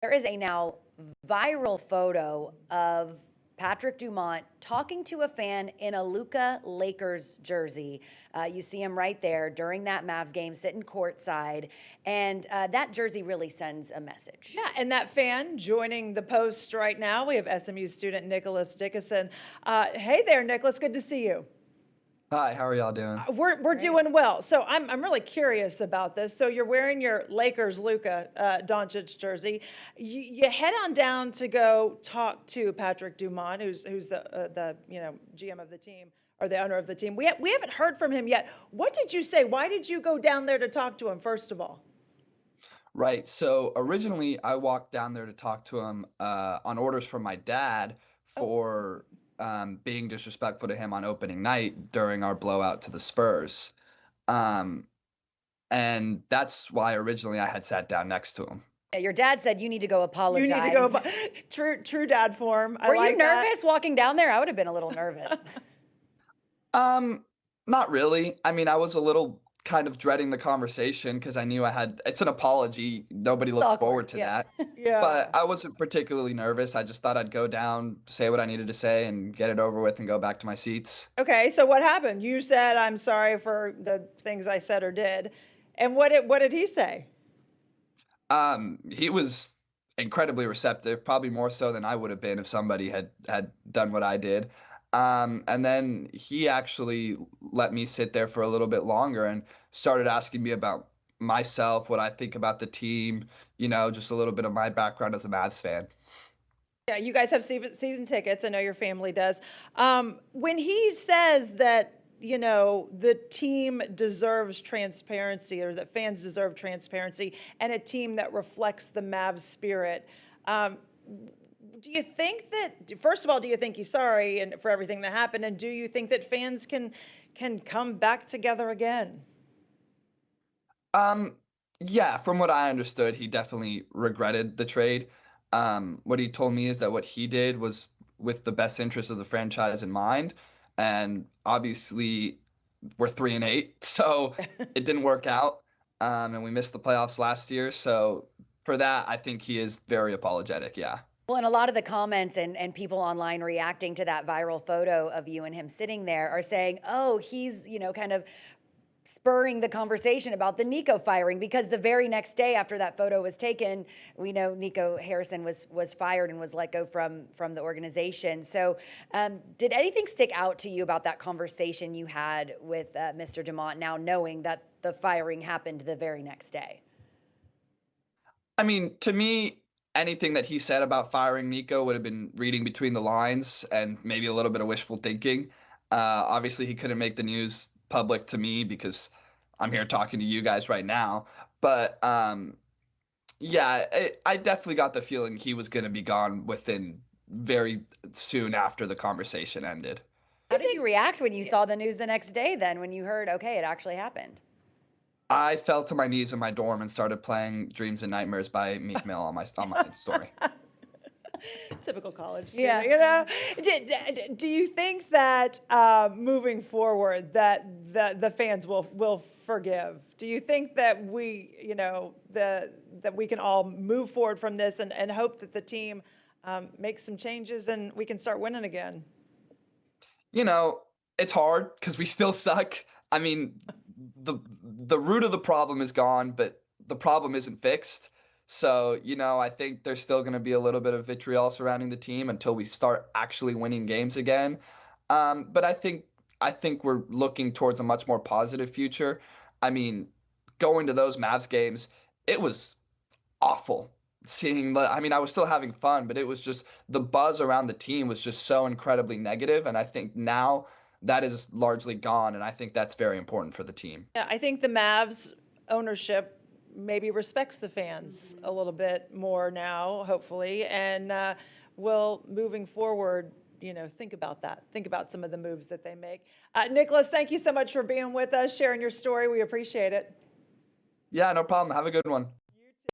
There is a now viral photo of Patrick Dumont talking to a fan in a Luka Lakers jersey. You see him right there during that Mavs game, sitting courtside, and that jersey really sends a message. Yeah, and that fan joining the post right now, we have SMU student Nicholas Dickinson. Hey there, Nicholas, good to see you. Hi, how are y'all doing? We're doing well. So I'm really curious about this. So you're wearing your Lakers Luka Doncic jersey. You head on down to go talk to Patrick Dumont, who's the GM of the team or the owner of the team. We haven't heard from him yet. What did you say? Why did you go down there to talk to him first of all? Right. So originally, I walked down there to talk to him on orders from my dad Oh, for being disrespectful to him on opening night during our blowout to the Spurs. Um, and that's why originally I had sat down next to him. Yeah, your dad said you need to go you need to go. apologize. True dad form. I Were you like that. nervous walking down there? I would have been a little nervous. Um, Not really. I mean, I was a little kind of dreading the conversation because I knew it's an apology. Nobody It's looked awkward. forward to Yeah. that. Yeah. But I wasn't particularly nervous. I just thought I'd go down, say what I needed to say, and get it over with and go back to my seats. Okay, so what happened? You said, "I'm sorry for the things I said or did," and what did he say? He was incredibly receptive, probably more so than I would have been if somebody had done what I did. And then he actually let me sit there for a little bit longer and started asking me about myself, what I think about the team, just a little bit of my background as a Mavs fan. Yeah, you guys have season tickets. I know your family does. When he says that, the team deserves transparency or that fans deserve transparency and a team that reflects the Mavs spirit, do you think that, first of all, do you think he's sorry and for everything that happened? And do you think that fans can come back together again? Um, yeah, from what I understood, he definitely regretted the trade. What he told me is that what he did was with the best interest of the franchise in mind, and obviously we're 3-8, so it didn't work out, and we missed the playoffs last year. So for that, I think he is very apologetic. Yeah. Well, and a lot of the comments and people online reacting to that viral photo of you and him sitting there are saying, oh, he's, kind of spurring the conversation about the Nico firing, because the very next day after that photo was taken, we know Nico Harrison was fired and was let go from the organization. So did anything stick out to you about that conversation you had with Mr. Dumont, now knowing that the firing happened the very next day? I mean, to me, anything that he said about firing Nico would have been reading between the lines and maybe a little bit of wishful thinking. Obviously, he couldn't make the news public to me because I'm here talking to you guys right now. But yeah, I definitely got the feeling he was going to be gone within very soon after the conversation ended. How did you react when you saw the news the next day then, when you heard, okay, it actually happened? I fell to my knees in my dorm and started playing Dreams and Nightmares by Meek Mill on my story. Typical college Yeah. student, Do you think that moving forward that the fans will forgive? Do you think that that we can all move forward from this and hope that the team makes some changes and we can start winning again? You know, it's hard because we still suck. I mean, the root of the problem is gone, but the problem isn't fixed. So, I think there's still going to be a little bit of vitriol surrounding the team until we start actually winning games again. But I think we're looking towards a much more positive future. I mean, going to those Mavs games, it was awful. I mean, I was still having fun, but it was just the buzz around the team was just so incredibly negative, and I think now that is largely gone, and I think that's very important for the team. Yeah, I think the Mavs ownership maybe respects the fans a little bit more now, hopefully, and will moving forward, think about that. Think about some of the moves that they make. Nicholas, thank you so much for being with us, sharing your story. We appreciate it. Yeah, no problem. Have a good one.